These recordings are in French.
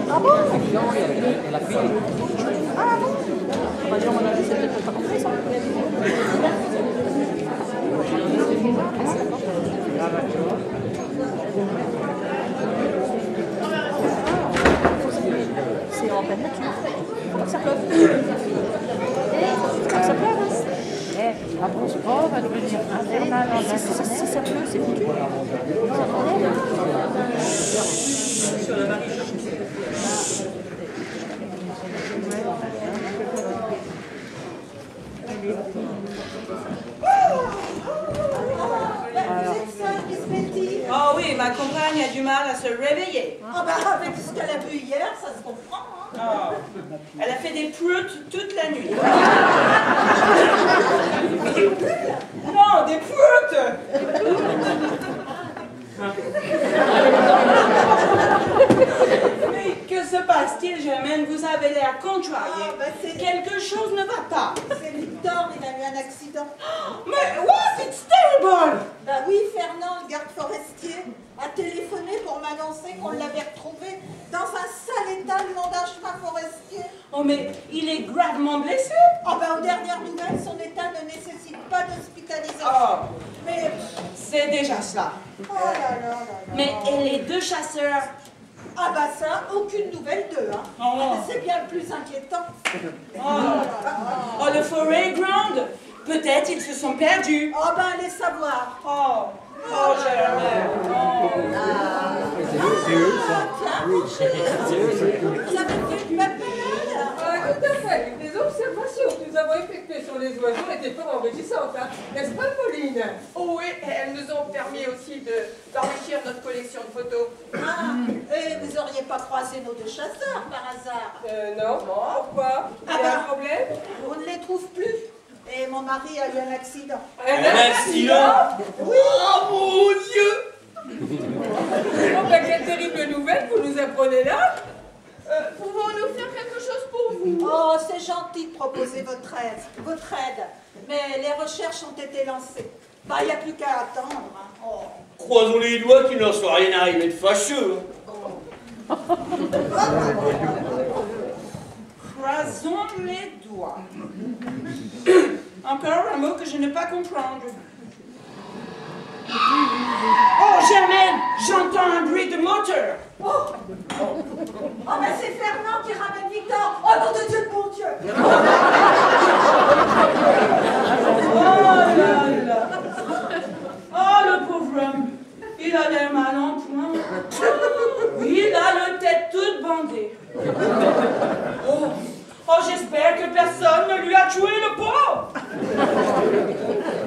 Ah bon? Ah bon? On va dire, on a dit, c'est peut-être pas compris ça. C'est en pleine nature. Faut pas que ça pleuve. Faut pas que ça pleuve. Avance pas, va devenir infernal. Si ça pleut, c'est foutu. Oh oui, ma compagne a du mal à se réveiller. Ah bah avec ce qu'elle a vu hier, ça se comprend. Hein. Oh. Elle a fait des proutes toute la nuit. Non, des proutes. Mais que se passe-t-il, Germaine? Vous avez l'air contrariée. Ah, bah, quelque chose ne va pas. C'est Victor, il a eu un accident. Mais what? It's terrible. Bah oui, Fernand, le garde forestier, a téléphoné pour m'annoncer qu'on l'avait retrouvé dans un sale état le long d'un chemin forestier. Oh mais il est gravement blessé. Ah bah aux dernières nouvelles, son état ne nécessite pas d'hospitalisation. Oh. Mais c'est déjà cela. Oh là là là là. Mais et les deux chasseurs? Ah bah ça, aucune nouvelle d'eux, hein. Oh. C'est bien le plus inquiétant. Oh, oh le forêt ground. Peut-être ils se sont perdus. Oh ben allez savoir. Oh, oh Germaine. Oh. Vous avez fait une belle balade? Tout à fait. Les observations que nous avons effectuées sur les oiseaux étaient fort enrichissantes, hein. N'est-ce pas, Pauline? Oh oui, et elles nous ont permis aussi d'enrichir notre collection de photos. Ah, et vous auriez pas croisé nos deux chasseurs par hasard? Non. Pourquoi? Il y a un problème? On ne les trouve plus. Et mon mari a eu un accident. Un accident? Oui. Oh mon Dieu! Oh, bah, quelle terrible nouvelle vous nous apprenez là? Pouvons-nous faire quelque chose pour vous? Oh, c'est gentil de proposer votre aide. Mais les recherches ont été lancées. Bah, il n'y a plus qu'à attendre. Hein. Oh. Croisons les doigts qu'il n'en soit rien arrivé de fâcheux. Croisons les doigts. Encore un mot que je ne pas comprendre. Oh, Germaine, j'entends un bruit de moteur. Oh, mais c'est Fernand qui ramène Victor. Oh, nom de Dieu, de bon Dieu. Oh là là. Oh, le pauvre homme. Il a l'air mal en point. Il a la tête toute bandée. Oh. Oh, j'espère que personne ne lui a tué le pauvre.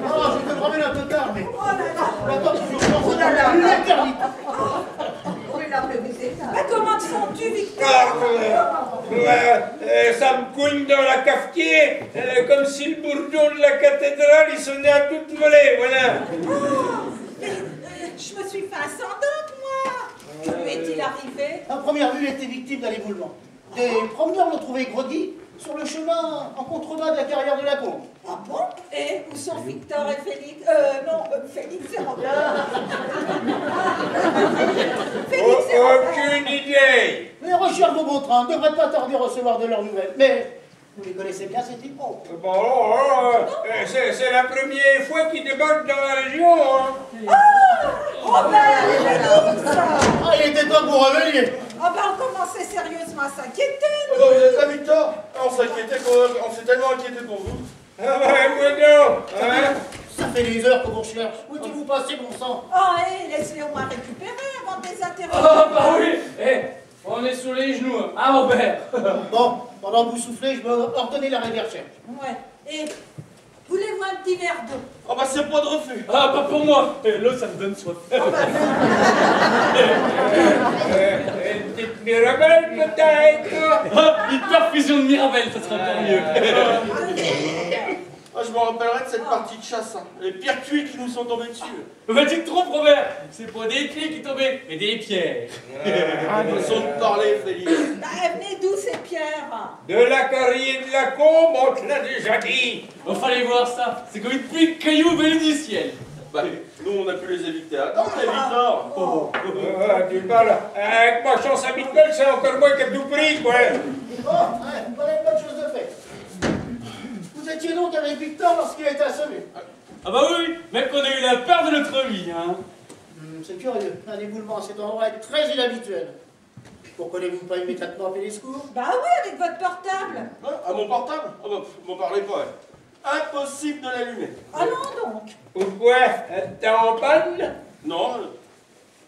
Oh, je te ramène un peu tard, mais... Oh là là. Attends, je là là. L'éternité. Oui, là, mais comment te sens-tu, Victor? Ça me coigne dans la cafetière, comme si le bourdon de la cathédrale, il sonnait à toute volée, voilà. Oh, je me suis fait ascendante, moi. Que lui est-il arrivé? À première vue, il était victime d'un éboulement. Des promeneurs l'ont trouvé groggy sur le chemin en contrebas de la carrière de la Combe. Ah bon? Et où sont Victor et Félix? Non, Félix et Robert. Félix et Robert. Aucune idée. Les recherches vont bon train, ne devraient pas tarder à recevoir de leurs nouvelles. Mais vous les connaissez bien, ces types? Bon, c'est la première fois qu'ils débarquent dans la région. Hein. Ah! Robert, il est lourd, ça! Ah, il était temps pour réveiller. Ah ben, on commençait sérieusement à s'inquiéter, Oh, vous êtes là, Victor? On s'est tellement inquiété pour vous. Ah bah, moi non, hein. Ça fait des heures qu'on vous cherche. Où étiez-vous passé, bon sang? Oh, hé, laisse-les au moins récupérer avant de les interroger. Ah bah oui. On est sur les genoux, hein, Robert? Bon, pendant que vous soufflez, je vais ordonner l'arrêt des recherches. Ouais, et voulez-vous un petit verre d'eau? Oh bah c'est pas de refus. Ah, pas pour moi. L'eau, ça me donne soif. Une petite Mirabelle, peut-être. Ah, une perfusion de Mirabelle, ça sera encore mieux. Ah, je me rappellerai de cette partie de chasse. Hein. Les pierres cuites qui nous sont tombées dessus. Bah, tu te trompes, Robert. C'est pas des clés qui tombaient, mais des pierres. Façon de parler, Félix. Bah, venez d'où ces pierres? De la carrière de la Combe, on te l'a déjà dit. Il fallait voir ça. C'est comme une pluie de cailloux venus du ciel. Bah, nous, on a pu les éviter. Attends, Victor. Tu parles. Avec ma chance habituelle, c'est encore moins qu'à tout prix, quoi. Bon, ouais, voilà une bonne chose de fait. Vous étiez donc avec Victor lorsqu'il a été assommé. Ah bah oui, même qu'on a eu la peur de notre vie, hein. C'est curieux, un éboulement à cet endroit est très inhabituel. Pourquoi n'avez-vous pas immédiatement appelé les secours? Bah oui, avec votre portable. À mon portable? Oh bah, m'en parlez pas. Impossible de l'allumer. Ah non donc. Pourquoi? T'es en panne? Non,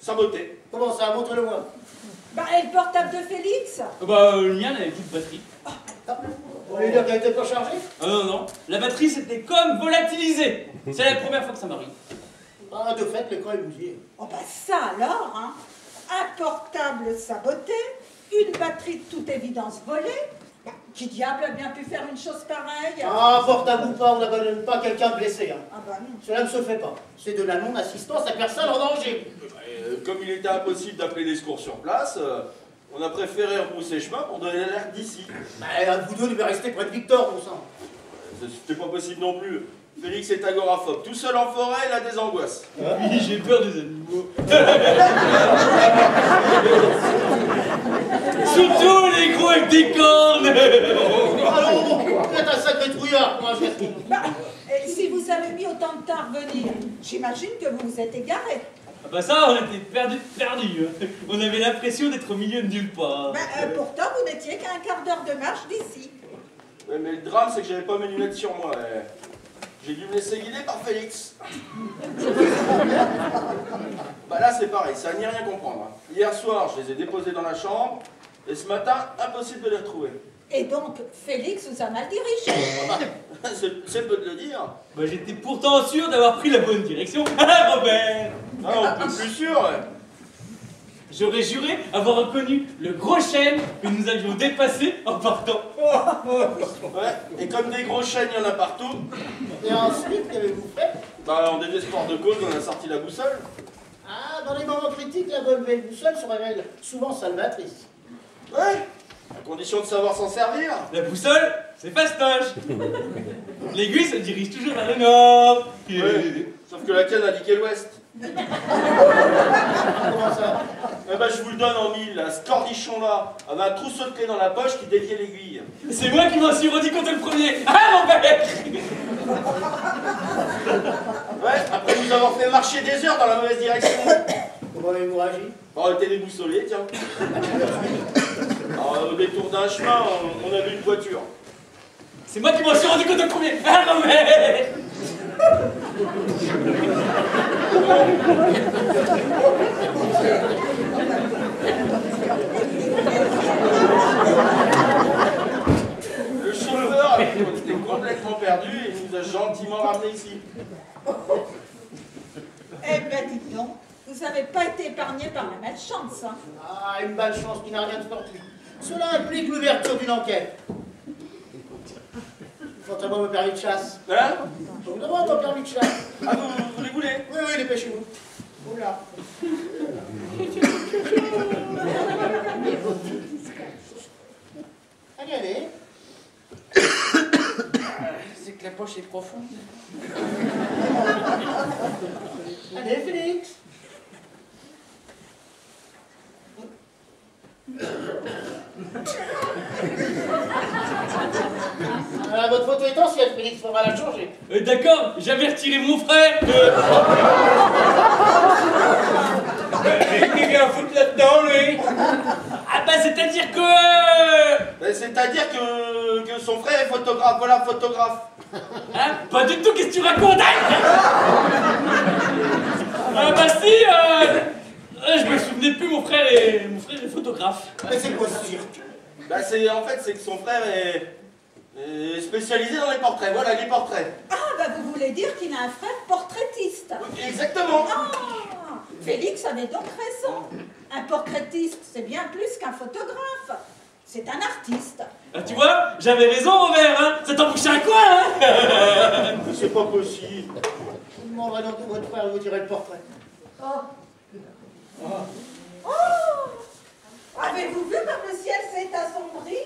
saboté. Comment ça, montre-le-moi. Bah et le portable de Félix? Ah bah le mien n'avait plus de batterie. Vous voulez dire qu'elle était pas chargée? Ah non, non, la batterie c'était comme volatilisée. C'est la première fois que ça m'arrive. Ah, de fait, l'écran est bousillé. Oh bah ça alors, hein. Un portable saboté, une batterie de toute évidence volée. Bah, qui diable a bien pu faire une chose pareille? Ah, portable ou pas, on n'abandonne pas quelqu'un blessé. Hein. Ah bah non. Cela ne se fait pas. C'est de la non-assistance à personne en danger. Comme il était impossible d'appeler les secours sur place, on a préféré repousser chemin pour donner l'alerte d'ici. Bah, vous deux devez rester près de Victor, bon sang. C'était pas possible non plus. Félix est agoraphobe. Tout seul en forêt, il a des angoisses. Oui, j'ai peur des animaux. Surtout les gros avec des cornes. Alors, vous êtes un sacré trouillard pour un geste. Bah, et si vous avez mis autant de temps à revenir, j'imagine que vous vous êtes égaré. Ah bah ça, on était perdus. On avait l'impression d'être au milieu de nulle part. Bah, pourtant, vous n'étiez qu'à un quart d'heure de marche d'ici. Ouais, mais le drame, c'est que j'avais pas mes lunettes sur moi. J'ai dû me laisser guider par Félix. Bah là, c'est pareil, ça n'y rien comprendre. Hier soir, je les ai déposés dans la chambre, et ce matin, impossible de les retrouver. Et donc, Félix vous a mal dirigé. C'est peu de le dire. Bah j'étais pourtant sûr d'avoir pris la bonne direction. Ah Robert! Ah, on peut plus sûr, ouais. J'aurais juré avoir reconnu le gros chêne que nous avions dépassé en partant. Ouais, et comme des gros chênes, il y en a partout. Et ensuite, qu'avez-vous fait? Bah, en désespoir de cause, on a sorti la boussole. Ah, dans les moments critiques, la bonne vieille boussole se révèle souvent salvatrice. Ouais, à condition de savoir s'en servir. La boussole, c'est fastoche. L'aiguille se dirige toujours vers le nord. Ouais, sauf que la canne indiquait l'ouest. Comment ça? Eh ben, je vous le donne en mille, là. Ce cornichon-là avait un trousseau de clés dans la poche qui déviait l'aiguille. C'est moi qui m'en suis rendu compte le premier. Ah mon père! Ouais, après nous avoir fait marcher des heures dans la mauvaise direction. Comment avez-vous réagi? On était déboussolés, tiens. Alors, au détour d'un chemin, on a vu une voiture. C'est moi qui m'en suis rendu compte le premier. Ah mon père! Le chauffeur était complètement perdu et il nous a gentiment ramenés ici. Eh ben, dites donc, vous n'avez pas été épargné par la malchance, hein. Ah, une malchance qui n'a rien de fortuit. Cela implique l'ouverture d'une enquête. Quant à moi, mon permis de chasse. Hein? Je vous demande mon permis de chasse. Ah, vous les voulez? Oui, oui, dépêchez-vous. Oula. Allez, allez. C'est que la poche est profonde. Allez, Félix. Votre photo est ancienne, Félix, il faudra la changer. D'accord, j'avais retiré mon frère. Qui vient foutre là-dedans, lui? Ah bah c'est-à-dire que... C'est-à-dire que son frère est photographe, voilà, photographe. Hein? Pas du tout, qu'est-ce que tu racontes, hein? Ah bah si, je me souvenais plus, mon frère est photographe. Mais c'est quoi ce cirque? Bah, en fait, c'est que son frère est spécialisé dans les portraits, voilà, les portraits. Ah, bah vous voulez dire qu'il a un frère portraitiste. Exactement. Ah, Félix avait donc raison. Un portraitiste, c'est bien plus qu'un photographe. C'est un artiste. Ah, tu vois, j'avais raison, Robert, hein? Ça t'en bouche un coin, hein? C'est pas possible. Je vous demanderai donc à votre frère vous tirer le portrait. Oh. Avez-vous vu comme le ciel s'est assombri?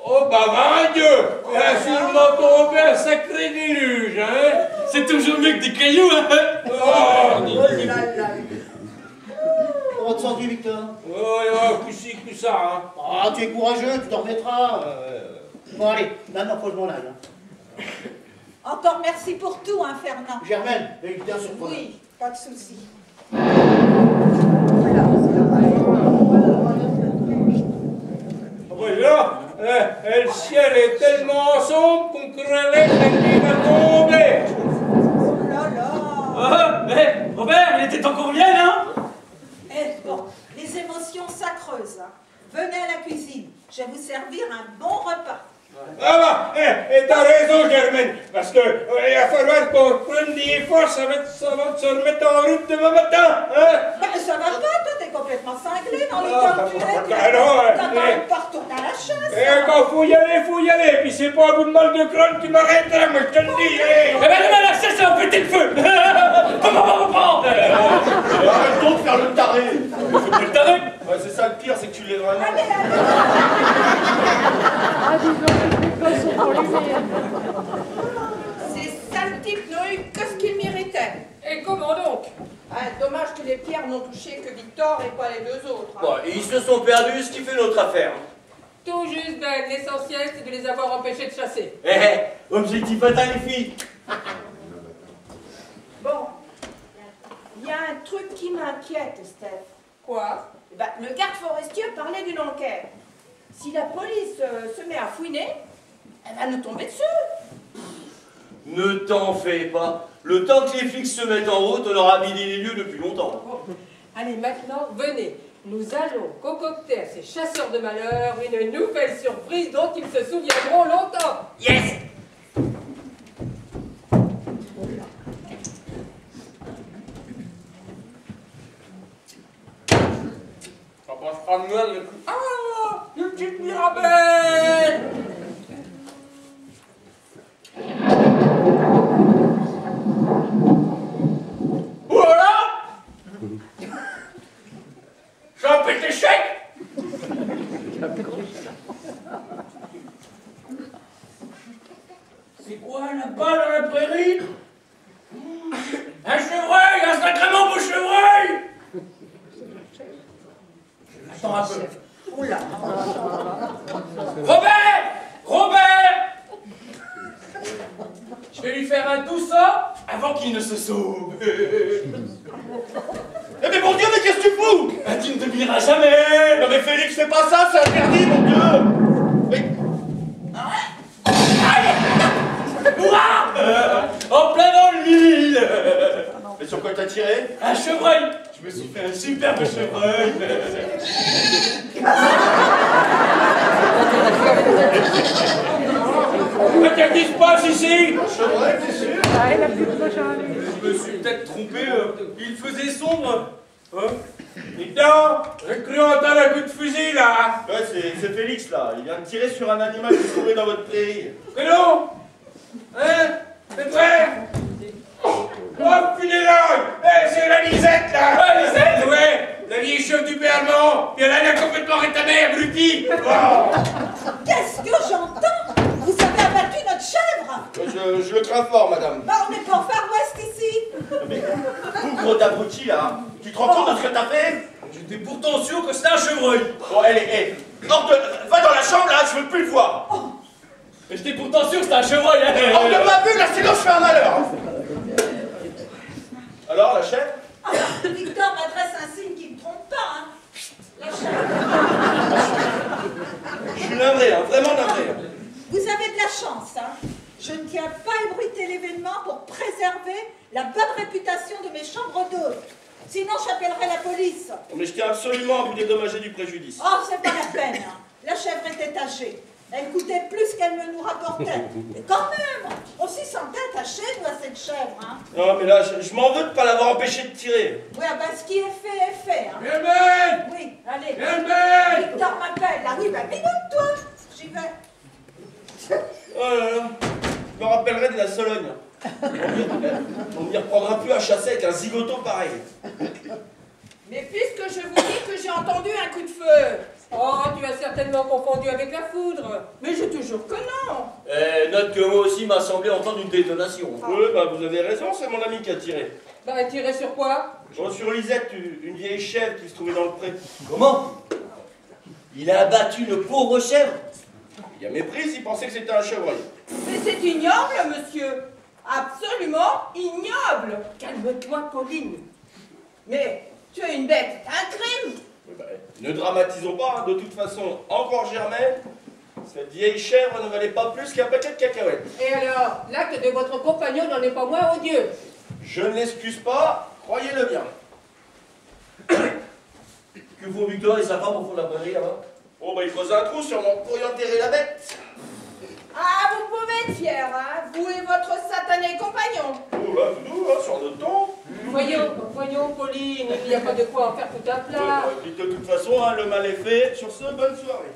Oh, bah, Dieu! Il a sûrement tombé un sacré déluge, hein? C'est toujours mieux que des cailloux, hein? Oh, Oh, là là. Comment te sens-tu, Victor? oh, coup-ci, coup ça, hein. Ah, tu es courageux, tu t'en remettras. Bon, allez, maintenant, faut que je m'en aille. Hein. Encore merci pour tout, hein, Fernand. Germaine, et bien sur toi. Oui, pas de souci. Voilà, le ciel est tellement sombre qu'on croirait qu'il va tomber. Oh là là. Ah, mais Robert, il était temps qu'on revienne, hein? Eh bon, les émotions s'accreusent. Hein. Venez à la cuisine, je vais vous servir un bon repas. Ah bah, et t'as raison, Germaine, parce que il va falloir qu'on prenne des forces avant de se remettre en route demain matin, hein? Ben, ça va pas, toi, t'es complètement cinglé dans les Ah, tortues. non, T'as même pas retourné à la chasse. Et quand faut y aller, puis c'est pas un bout de mal de crâne qui m'arrêtera, moi je te le dis, allez! Eh ben, demain, la chasse, ça va péter le feu! Arrête donc de faire le taré. Faut pas le taré! Ouais, c'est ça le pire, c'est que tu les vraiment. Allez, allez. Ah, dis donc, les gosses sont pour les Ces sales types n'ont eu que ce qu'ils méritaient. Et comment donc? Ah, dommage que les pierres n'ont touché que Victor et pas les deux autres. Hein. Bon, ils se sont perdus, ce qui fait notre affaire. Tout juste, Ben. L'essentiel, c'est de les avoir empêchés de chasser. Objectif atteint, les filles. Bon, il y a un truc qui m'inquiète, Steph. Quoi? Eh ben, le garde forestier parlait d'une enquête. Si la police se met à fouiner, elle va nous tomber dessus. Ne t'en fais pas. Le temps que les flics se mettent en route, on aura vidé les lieux depuis longtemps. Bon. Allez, maintenant, venez. Nous allons concocter à ces chasseurs de malheur une nouvelle surprise dont ils se souviendront longtemps. Yes! Ça passera mieux le coup. Ah, une petite Mirabelle! Voilà! Ça pète l'échec! C'est quoi là-bas dans la prairie? Un chevreuil! Un sacrément beau chevreuil! Attends un peu. Oula! Robert! Robert! Je vais lui faire un tout ça avant qu'il ne se sauve. Eh mais mon Dieu, mais qu'est-ce que tu fous? Tu ne devineras jamais! Non mais Félix, fais pas ça, c'est interdit, mon Dieu! Mais... En plein dans le mille! Mais sur quoi t'as tiré? Un chevreuil! Je me suis fait un superbe chevreuil! Qu'est-ce qui se passe ici? Un chevreuil, t'es sûr? Ah, il a plus de prochain à lui. Je me suis peut-être trompé, il faisait sombre! Dis donc, j'ai cru entendre un coup de fusil là. Ouais, c'est Félix là, il vient de tirer sur un animal qui se trouvait dans votre prairie. Que non? Hein? C'est vrai? Oh punaise! C'est la Lisette là! Ah, Lisette? Ouais! La vieille chef du Bermond! Puis elle a complètement rétamé, abruti! Oh. Qu'est-ce que j'entends? Vous avez abattu notre chèvre? Je le crains fort, madame. Bah, on n'est pas au Far West ici. Mais vous, gros abruti là, tu te rends compte de ce que t'as fait? J'étais pourtant sûr que c'était un chevreuil! Bon, allez, va dans la chambre là, je veux plus le voir. Mais j'étais pourtant sûr que c'était un chevreuil! Hors de ma vue, là, sinon je fais un malheur. Alors, la chèvre? Ah, Victor m'adresse un signe qui ne trompe pas, hein. La chèvre. Je suis navré, hein, vraiment navré. Vous avez de la chance, hein. Je ne tiens pas à ébruiter l'événement pour préserver la bonne réputation de mes chambres d'hôtes. Sinon, j'appellerai la police. Mais je tiens absolument à vous dédommager du préjudice. Oh, c'est pas la peine. La chèvre était âgée. Elle coûtait plus qu'elle ne nous rapportait. Mais quand même, on s'y sentait attaché, nous, à cette chèvre, hein. Non, mais là, je m'en veux de ne pas l'avoir empêché de tirer. Oui, ah ben, ce qui est fait, hein. Germaine! Oui, allez. Germaine! Victor m'appelle, là. Oui, ben, minute-toi. J'y vais. Oh là là, je me rappellerai de la Sologne. On n'y reprendra plus à chasser avec un zigoto pareil. Mais puisque je vous dis que j'ai entendu un coup de feu, Oh, tu as certainement confondu avec la foudre. Mais je te jure que non. Note que moi aussi m'a semblé entendre une détonation. Oui, bah vous avez raison, c'est mon ami qui a tiré. Bah, tiré sur quoi? Bon, sur Lisette, une vieille chèvre qui se trouvait dans le pré. Comment? Il a abattu une pauvre chèvre? Il a méprise, il pensait que c'était un chevreuil. Mais c'est ignoble, monsieur. Absolument ignoble. Calme-toi, Pauline. Mais tu es une bête, un crime. Oui, bah, ne dramatisons pas, hein. De toute façon, encore Germaine, cette vieille chèvre ne valait pas plus qu'un paquet de cacahuètes. Et alors, l'acte de votre compagnon n'en est pas moins odieux. Je ne l'excuse pas, croyez-le bien. Que font Victor et sa femme au fond de la prairie là-bas? Oh, bah, il creuse un trou sûrement pour y enterrer la bête. Ah, vous pouvez être fiers, hein, vous et votre satané compagnon. Oh, là, nous, hein, sur notre ton. Voyons, Pauline, il n'y a pas de quoi en faire tout un plat. De toute façon, hein, le mal est fait. Sur ce, bonne soirée.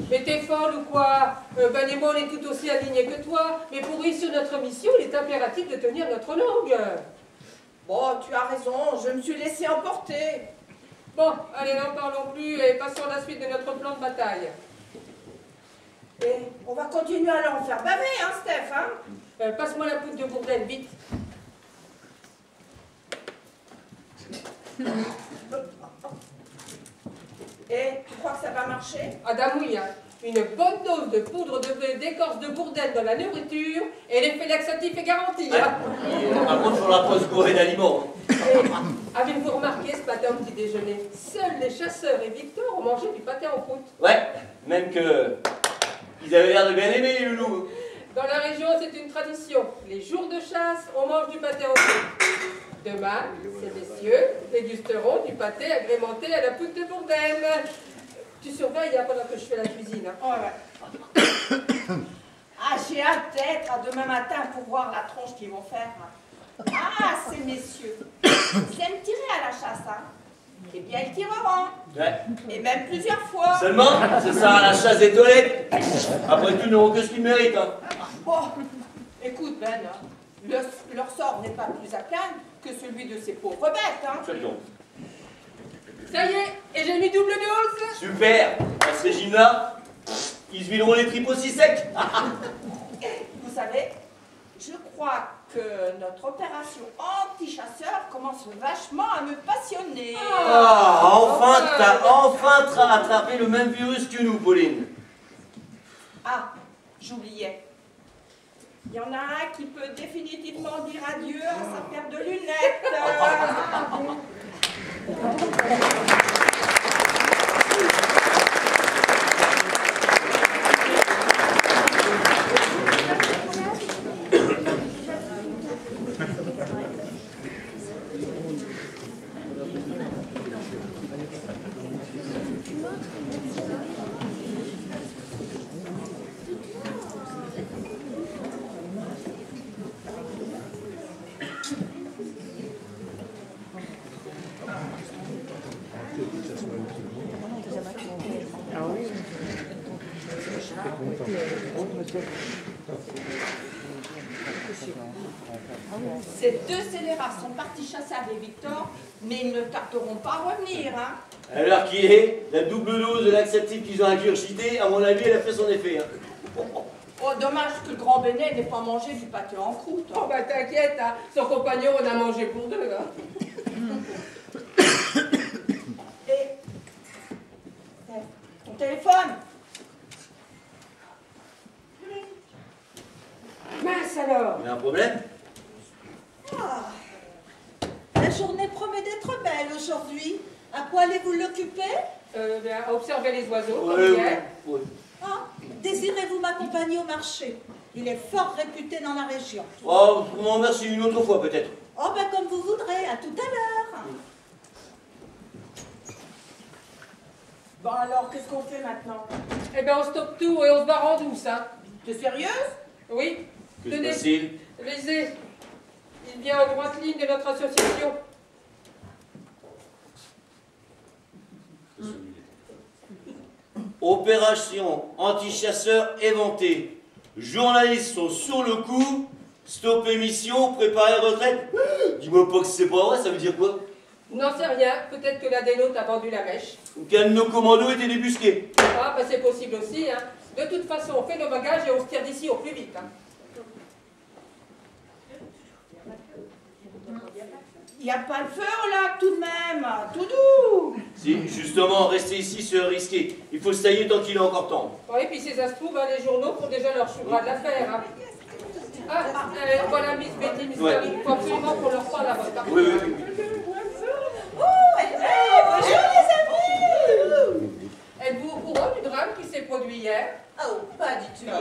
Mais t'es folle ou quoi? Ben et moi, on est tout aussi alignés que toi. Mais pour réussir notre mission, il est impératif de tenir notre langue. Bon, tu as raison, je me suis laissé emporter. Bon, allez, n'en parlons plus et passons à la suite de notre plan de bataille. Et on va continuer à leur faire baver, hein, Steph, hein? Passe-moi la poudre de Bourdaine, vite. Et tu crois que ça va marcher? Ah, damouille, hein. Une bonne dose de poudre d'écorce de Bourdaine dans la nourriture et l'effet laxatif est garanti. Ouais. Hein. Par contre, sur la pause gourée d'aliments. Avez-vous remarqué ce matin au petit déjeuner? Seuls les chasseurs et Victor ont mangé du pâté en croûte. Ouais, même que... Ils avaient l'air de bien aimer les loulous. Dans la région, c'est une tradition. Les jours de chasse, on mange du pâté en croûte. Demain, ces messieurs dégusteront du pâté agrémenté à la poudre de Bourdaine. Tu surveilles hein, pendant que je fais la cuisine. Hein. Ouais. Ah, j'ai hâte d'être à demain matin pour voir la tronche qu'ils vont faire. Ah, ces messieurs, ils aiment tirer à la chasse, hein. Eh bien, ils tireront. Ouais. Et même plusieurs fois. Seulement, c'est ça, la chasse des toilettes. Après tout, ils n'auront que ce qu'ils méritent. Hein. Oh, écoute, Ben, hein, leur sort n'est pas plus à plaindre que celui de ces pauvres bêtes, hein. Ça y est, et j'ai mis double dose. Super. À ce régime-là, ils se videront les tripes aussi secs. Vous savez, je crois que notre opération anti-chasseur commence vachement à me passionner. Ah, enfin, t'as enfin attrapé le même virus que nous, Pauline. Ah, j'oubliais. Il y en a un qui peut définitivement dire adieu à sa paire de lunettes. Ces deux scélérats sont partis chasser avec Victor, mais ils ne tarderont pas à revenir, hein. Alors qui est la double dose de laxatif qu'ils ont ingurgité, à mon avis, elle a fait son effet. Hein. Oh, dommage que le grand Bénet n'ait pas mangé du pâté en croûte. Oh bah t'inquiète, hein. Son compagnon en a mangé pour deux. Hein. Et... ton téléphone. Mince alors. Il y a un problème? Ah, la journée promet d'être belle aujourd'hui. À quoi allez-vous l'occuper? À observer les oiseaux, comme Ouais, hier. ouais. Ah, désirez-vous m'accompagner au marché? Il est fort réputé dans la région. Oh, non, merci, une autre fois peut-être. Oh, ben comme vous voudrez, à tout à l'heure. Bon alors, qu'est-ce qu'on fait maintenant? Eh bien, on stoppe tout et on se barre en douce, hein. T'es sérieuse? Oui. Que se passe-t-il? Lisez. Il vient en droite ligne de notre association. Opération anti-chasseurs éventée. Journalistes sont sur le coup. Stop émission, préparez retraite. Dis-moi pas que c'est pas vrai, ça veut dire quoi? N'en sais rien, peut-être que la dénote a vendu la mèche. Ou qu'un de nos commandos était débusqué. Ah, bah c'est possible aussi, hein. De toute façon, on fait nos bagages et on se tire d'ici au plus vite, hein. Il n'y a pas le feu au lac tout de même, tout doux. Si, justement, rester ici serait risqué. Il faut se tailler tant qu'il est encore temps. Oui, et puis si ça se trouve, hein, les journaux font déjà leur choura de l'affaire, hein. Ah, voilà Miss Betty, Miss Carrie, il faut absolument qu'on leur parle à votre part. Oui, oui, oui. Bonjour les amis. Êtes-vous au courant du drame qui s'est produit hier? Oh, pas du tout.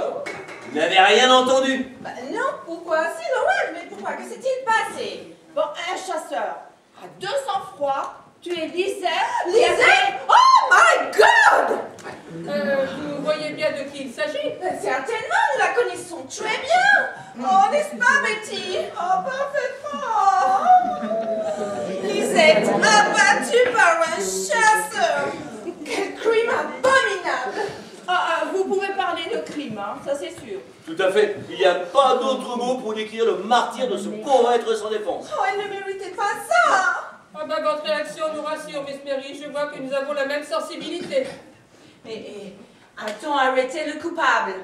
Vous n'avez rien entendu? Bah, non, pourquoi? C'est normal, mais pourquoi? Que s'est-il passé? Bon, un chasseur à 200 froid, tué Lisette. Lisette? Oh my God! Vous voyez bien de qui il s'agit? Certainement, nous la connaissons très bien. Oh, n'est-ce pas, Betty? Oh, parfaitement. Lisette abattue par un chasseur. Quel crime abominable. Vous pouvez parler de crime, hein, ça c'est sûr. Tout à fait. Il n'y a pas d'autre mot pour décrire le martyre de ce pauvre être sans défense. Oh, elle ne méritait pas ça. Ah bah, votre réaction nous rassure, Miss Mary. Je vois que nous avons la même sensibilité. Mais a-t-on arrêté le coupable?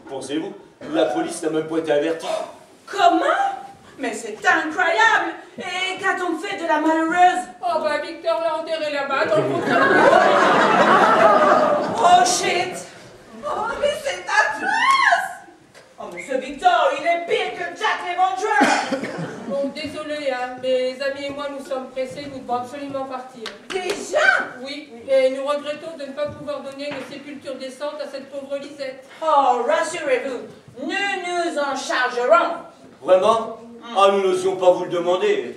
Pensez-vous? La police n'a même pas été avertie. Comment? Mais c'est incroyable. Et qu'a-t-on fait de la malheureuse? Oh bah, Victor l'a enterré là-bas dans le fond de sa Oh shit. Oh, mais c'est atroce. Oh, mais ce Victor, il est pire que Jack l'Éventreur. Bon, désolé, hein, mes amis et moi nous sommes pressés, nous devons absolument partir. Déjà? Oui, et nous regrettons de ne pas pouvoir donner une sépulture décente à cette pauvre Lisette. Oh, rassurez-vous, nous nous en chargerons. Vraiment? Ah, nous n'osions pas vous le demander.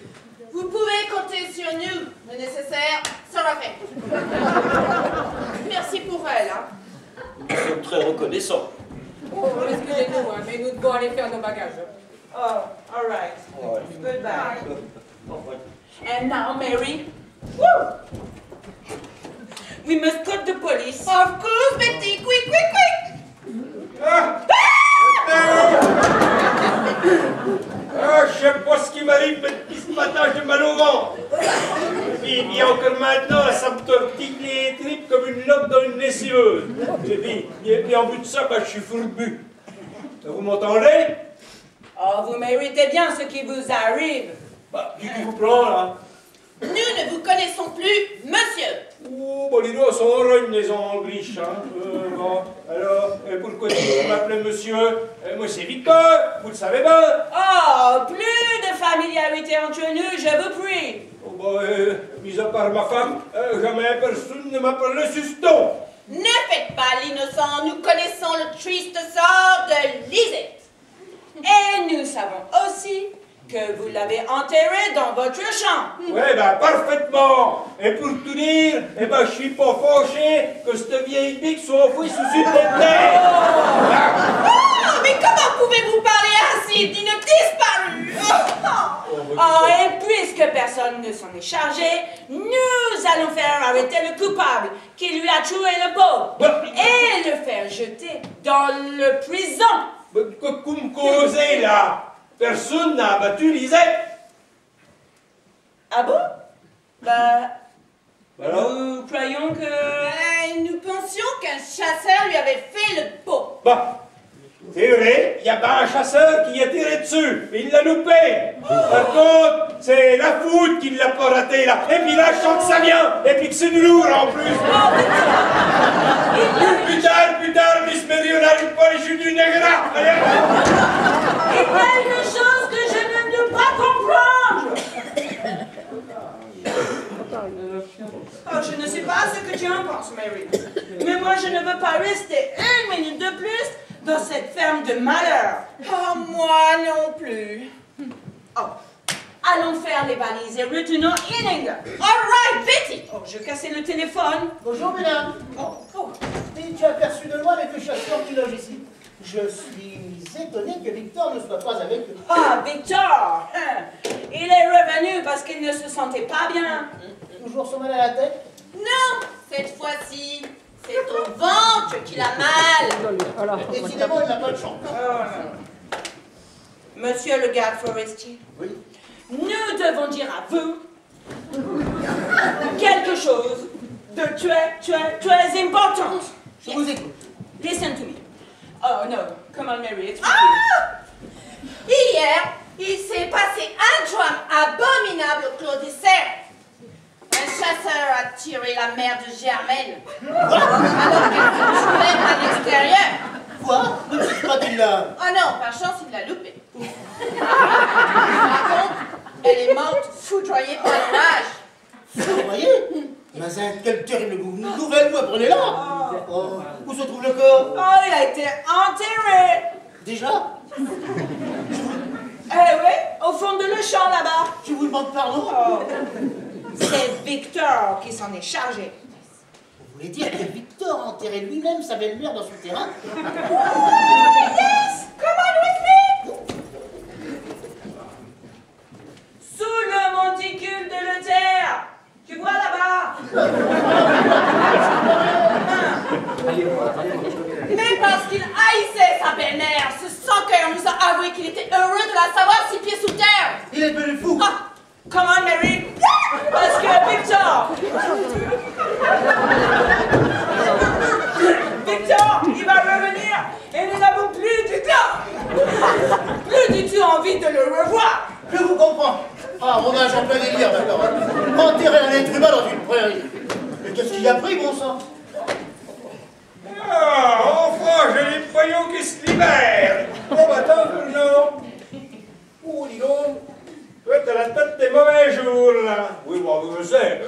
Vous pouvez compter sur nous. Le nécessaire sera fait. Merci pour elle, hein. Nous sommes très reconnaissants. Oh, excusez-nous, hein, mais nous devons aller faire nos bagages. Oh, all right. Ouais. Goodbye. And now, Mary. Woo! We must call the police. Of course, Betty. Quick, quick, quick. Je sais pas ce qui m'arrive, mais depuis ce matin, j'ai mal au ventre. Et puis encore maintenant, ça me tortille les tripes comme une loque dans une lessiveuse. Et puis en but de ça, bah, je suis fourbu. Vous m'entendez? Oh, vous méritez bien ce qui vous arrive. Bah, qui vous prend, là? Nous ne vous connaissons plus, monsieur. Oh, bon, les doigts sont en rogne, les Angliches, hein. Bon, alors, pourquoi vous m'appelez monsieur? Moi, c'est Victor, vous le savez bien. Oh, plus de familiarité entre nous, je vous prie. Oh, bah, mis à part ma femme, jamais personne ne m'appelle le suston. Ne faites pas l'innocent, nous connaissons le triste sort de Lisette. Et nous savons aussi que vous l'avez enterré dans votre champ. Ouais, ben parfaitement. Et pour tout dire, eh ben je suis pas fâché que cette vieille bique soit enfouie sous une terre. Oh, mais comment pouvez-vous parler ainsi d'une disparue? Oh, et puisque personne ne s'en est chargé, nous allons faire arrêter le coupable qui lui a tué le pauvre et le faire jeter dans le prison. Que me causez là? Personne n'a abattu Lisette. Ah bon? Bah, Alors? nous croyons que... nous pensions qu'un chasseur lui avait fait le pot. Bah, c'est vrai, il y a pas un chasseur qui a tiré dessus, mais il l'a loupé. Par contre, c'est la foudre qui ne l'a pas raté là. Et puis là, je sens que ça vient, et puis que c'est du lourd en plus. Plus tard, Miss Mary, on n'arrive pas les jus du Niagara. Et quelque chose que je ne peux pas comprendre. Oh, je ne sais pas ce que tu en penses, Mary. Mais moi, je ne veux pas rester une minute de plus dans cette ferme de malheur. Oh, moi non plus. Oh, allons faire les valises et retournons in England. All right, Betty. Oh, je cassais le téléphone. Bonjour, mesdames. Oh. Et tu as aperçu de loin avec le chasseur qui loge ici. Je suis étonné que Victor ne soit pas avec eux. Ah, Victor! Il est revenu parce qu'il ne se sentait pas bien. Toujours son mal à la tête? Non, cette fois-ci, c'est au ventre qu'il a mal. Décidément, il n'a pas de chance. Monsieur le garde forestier, Oui. nous devons dire à vous quelque chose de très important. Je vous écoute. Listen to me. Oh no, come on Mary, it's Hier, il s'est passé un drame abominable au Clos des Serres. Un chasseur a tiré la mère de Germaine, alors qu'elle jouait à l'extérieur. Quoi? Ne me dites pas qu'il l'a... Ah non, par chance, il l'a loupé. Par contre, elle est morte foudroyée par l'orage. Foudroyée? Mais quelle terrible nouvelle vous apprenez là! Oh, où se trouve le corps? Oh, il a été enterré. Déjà? Eh oui, au fond de le champ là-bas. Je vous demande pardon? Oh. C'est Victor qui s'en est chargé. Vous voulez dire que Victor a enterré lui-même sa belle-mère dans son terrain? Yes! Come on with me! Sous le monticule de l'Euter. Tu vois là-bas? Mais parce qu'il haïssait sa belle-mère, ce sans-cœur nous a avoué qu'il était heureux de la savoir 6 pieds sous terre. Il est devenu fou. Ah, come on, Mary. Parce que Victor, il va revenir et nous n'avons plus du tout envie de le revoir. Je vous comprends. Ah, mon âge en plein délire, d'accord. Enterrer un être humain dans une prairie. Mais qu'est-ce qu'il a pris, bon sang? Ah, enfin, j'ai les poignons qui se libèrent. Bon, bah, attends, non. Oh, dis donc. Toi, t'as la tête des mauvais jours, là. Oui, bon, je sais.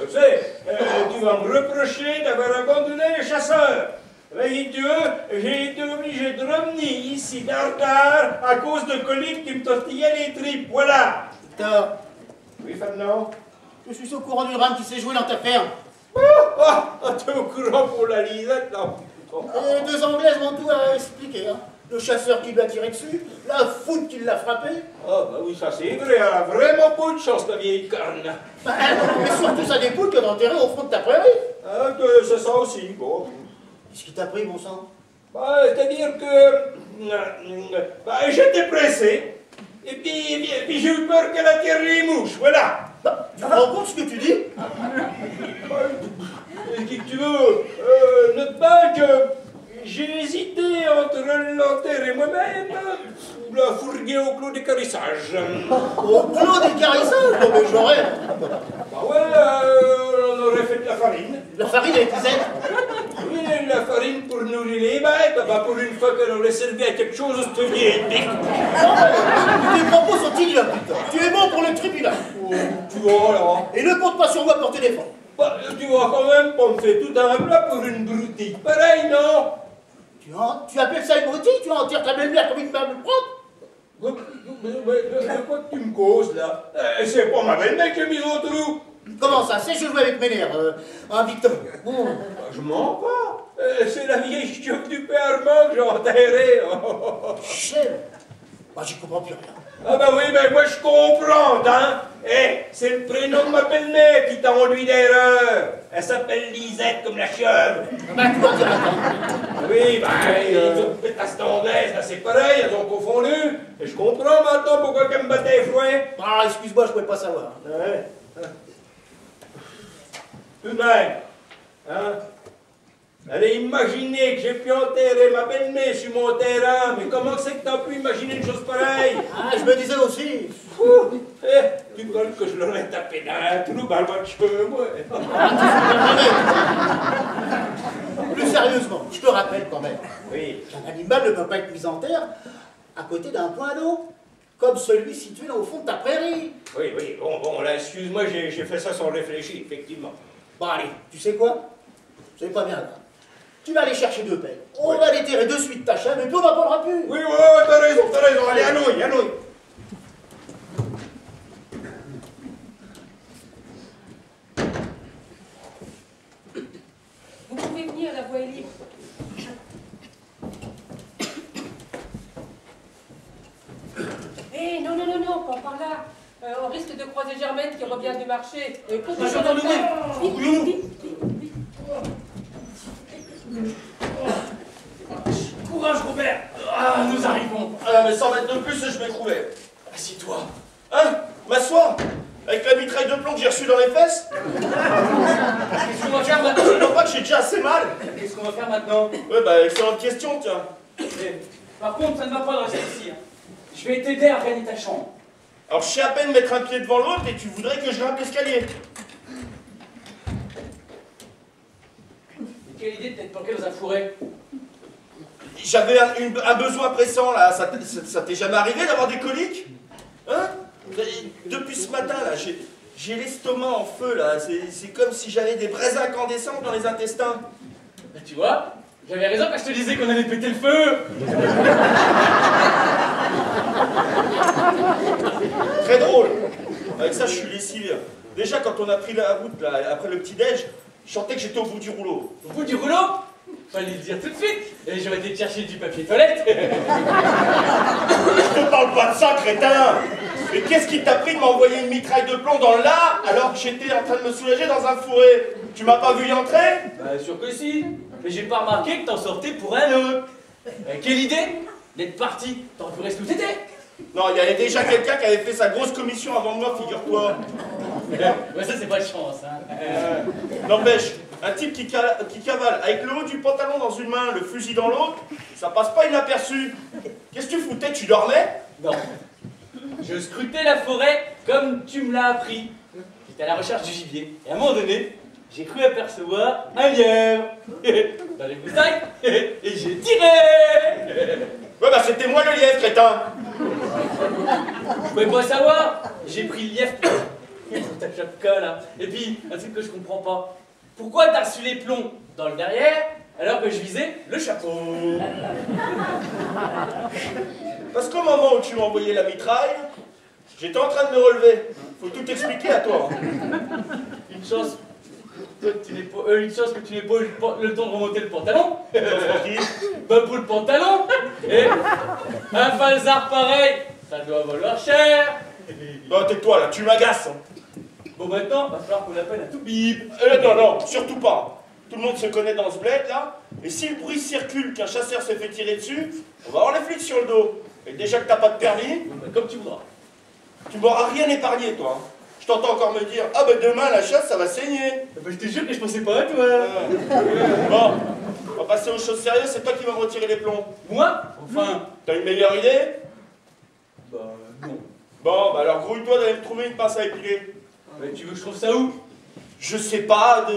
Tu vas me reprocher d'avoir abandonné les chasseurs. Voyez-tu, j'ai été obligé de revenir ici d'Ardard à cause de coliques qui me tortillaient les tripes, voilà. Victor. Oui, Fernand. Je suis au courant du drame qui s'est joué dans ta ferme. T'es au courant pour la Lisette, là. Les deux Anglaises m'ont tout expliqué, hein. Le chasseur qui lui a tiré dessus, la foudre qui l'a frappé. Ah, bah oui, ça c'est vrai, elle a vraiment pas eu de chance, la vieille carne. Bah, mais surtout sa dépouille que d'enterrer au fond de ta prairie. Ah, c'est ça aussi, bon. Qu'est-ce qui t'a pris, bon sang? Bah, c'est-à-dire que... bah, j'étais pressé, et puis j'ai eu peur qu'elle attire les mouches, voilà. Bah, tu te rends compte ce que tu dis? Qui que tu veux, notre banque, j'ai hésité entre l'enterrer moi-même ou la fourguer au clos d'écarissage. Au clos d'écarissage? Non mais j'aurais. Bah ouais, on aurait fait de la farine. La farine avec des ailes? Oui, la farine pour nourrir les bêtes, bah pour une fois qu'elle aurait servi à quelque chose, cette vieille pique. Tes propos sont ignobles, putain. Tu es bon pour le tribunal. Oh, tu vois, là. Et ne compte pas sur moi pour te défendre. Bah, tu vois quand même qu'on me fait tout un plat pour une broutille. Pareil, non? Tu appelles ça une broutille? Tu enterres ta belle-mère comme une meuble propre? De quoi tu me causes, là? C'est pas ma belle-mère qui a mis au trou. Comment ça? C'est je jouais avec mes nerfs, hein, Victor? Bon. Bah, je mens pas. C'est la vieille chiotte du père Armand que j'ai enterrée. Chef, bah, j'y comprends plus rien. Ah bah oui, ben moi je comprends, hein. C'est le prénom de ma belle-mère qui t'a enduit d'erreur. Elle s'appelle Lisette comme la chèvre. Bah, tu vas dire attends. Oui, ben, les autres pétasses anglaises, là, c'est pareil, elles ont confondu. Et je comprends maintenant pourquoi qu'elle me battait froid. Ah, excuse-moi, je pouvais pas savoir. Ouais. Tout de même, hein. Allez, imaginer que j'ai pu enterrer ma belle-mère sur mon terrain, mais comment c'est que t'as pu imaginer une chose pareille? Ah, je me disais aussi. Tu crois que je l'aurais tapé dans un trou dans le cheveux, moi? Plus sérieusement, je te rappelle quand même Oui. qu'un animal ne peut pas être mis en terre à côté d'un point d'eau, comme celui situé au fond de ta prairie. Oui, bon, là, excuse-moi, j'ai fait ça sans réfléchir, effectivement. Bon, allez, tu sais quoi? C'est pas bien là. Tu vas aller chercher 2 pelles. On va déterrer de suite ta chèvre et puis on n'en parlera plus. Oui, t'as raison, allez, allons. Vous pouvez venir, la voie est libre. Eh, non, pas par là. On risque de croiser Germaine qui revient du marché. J'entends du bruit. Vite. Courage, Robert. Ah, nous arrivons. Ah, mais 100 mètres de plus, je vais trouver. Assieds-toi. Hein? M'asseoir? Avec la mitraille de plomb que j'ai reçue dans les fesses? j'ai déjà assez mal. Qu'est-ce qu'on va faire maintenant? Ouais, bah, excellente question, tiens. Par contre, ça ne va pas de rester ici. Hein. Je vais t'aider à gagner ta chambre. Alors, je sais à peine mettre un pied devant l'autre et tu voudrais que je grimpe l'escalier. Quelle idée de t'être planqué dans un fourré? J'avais un besoin pressant, là. Ça t'est jamais arrivé d'avoir des coliques? Hein? Depuis ce matin, là, j'ai l'estomac en feu, là. C'est comme si j'avais des braises incandescentes dans les intestins. Bah, tu vois, j'avais raison quand je te disais qu'on allait péter le feu. Très drôle. Avec ça, je suis lessivé. Déjà, quand on a pris la route, là, après le petit-déj, je sentais que j'étais au bout du rouleau. Au bout du rouleau? Fallait le dire tout de suite. Et j'aurais été te chercher du papier toilette. Je te parle pas de ça, crétin. Mais qu'est-ce qui t'a pris de m'envoyer une mitraille de plomb dans le lard alors que j'étais en train de me soulager dans un fourré? Tu m'as pas vu y entrer? Bah, sûr que si. Mais j'ai pas remarqué que t'en sortais pour un autre. Quelle idée d'être parti. T'aurais pu rester où t'étais. Non, il y avait déjà quelqu'un qui avait fait sa grosse commission avant moi, figure-toi. Ouais, ça, c'est pas de chance, hein. N'empêche, un type qui cavale avec le haut du pantalon dans une main, le fusil dans l'autre, ça passe pas inaperçu. Qu'est-ce que tu foutais? Tu dormais? Non. Je scrutais la forêt comme tu me l'as appris. J'étais à la recherche du gibier. Et à un moment donné, j'ai cru apercevoir un lièvre dans les broussailles et j'ai tiré. Ouais, bah c'était moi le lièvre, crétin. Vous pouvez pas savoir. J'ai pris le lièvre pour ta chapka, là. Et puis, un truc que je comprends pas. Pourquoi t'as reçu les plombs dans le derrière alors que je visais le chapeau? Parce qu'au moment où tu m'as envoyé la mitraille, j'étais en train de me relever. Faut tout expliquer à toi. Une chance que tu n'aies pas eu le temps de remonter le pantalon. Bah pour le pantalon. Et un falzar pareil, ça doit valoir cher. Bah tais-toi là, tu m'agaces. Bon maintenant, va falloir qu'on appelle à tout bip. Non, surtout pas. Tout le monde se connaît dans ce bled là. Et si le bruit circule qu'un chasseur s'est fait tirer dessus, on va avoir les flics sur le dos. Et déjà que t'as pas de permis, comme tu voudras. Tu m'auras rien épargné toi. Je t'entends encore me dire, ah ben demain la chasse ça va saigner. Bah, je te jure que je pensais pas à toi. Bon, on va passer aux choses sérieuses, c'est toi qui vas me retirer les plombs. Moi? Enfin. T'as une meilleure idée? Bah non. Bon, bah alors grouille-toi d'aller me trouver une pince à épiler. Mais tu veux que je trouve ça où? Je sais pas,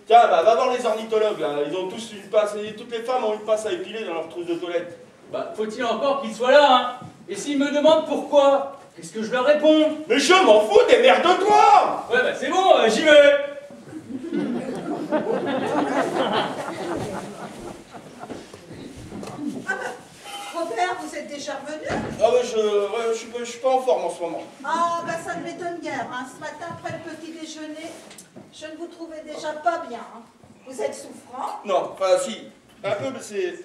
tiens, bah va voir les ornithologues là, ils ont tous une pince, toutes les femmes ont une pince à épiler dans leur trousse de toilette. Bah faut-il encore qu'ils soient là, hein? Et s'ils me demandent pourquoi, qu'est-ce que je leur réponds? Mais je m'en fous, démerde-toi! Ouais bah c'est bon, j'y vais! Robert, vous êtes déjà revenu? Ah ouais, je suis pas en forme en ce moment. Ah, bah ça ne m'étonne guère. Hein. Ce matin, après le petit déjeuner, je ne vous trouvais déjà pas bien. Hein. Vous êtes souffrant? Non, enfin si, un peu, mais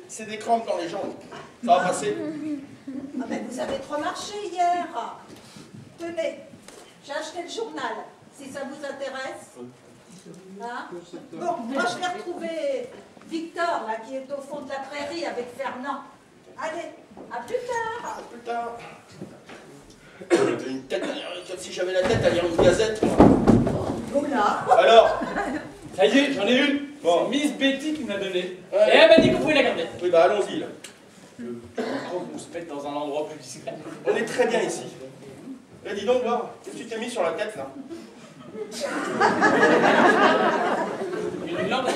c'est des crampes dans les jambes. Ça va passer. Ah ben vous avez trop marché hier. Tenez, j'ai acheté le journal, si ça vous intéresse. Hein? Bon, moi je vais retrouver Victor, là, qui est au fond de la prairie avec Fernand. Allez, à plus tard. À plus tard. Une tête, comme si j'avais la tête à lire une gazette. Oula. Alors? Ça y est, j'en ai une. Bon. C'est Miss Betty qui m'a donné. Ouais. Et elle m'a dit qu'on pouvait la garder. Oui, bah allons-y là. Je crois qu'on se pète dans un endroit plus discret. On est très bien ici. Eh, dis donc, là, qu'est-ce que tu t'es mis sur la tête là? Une lampe.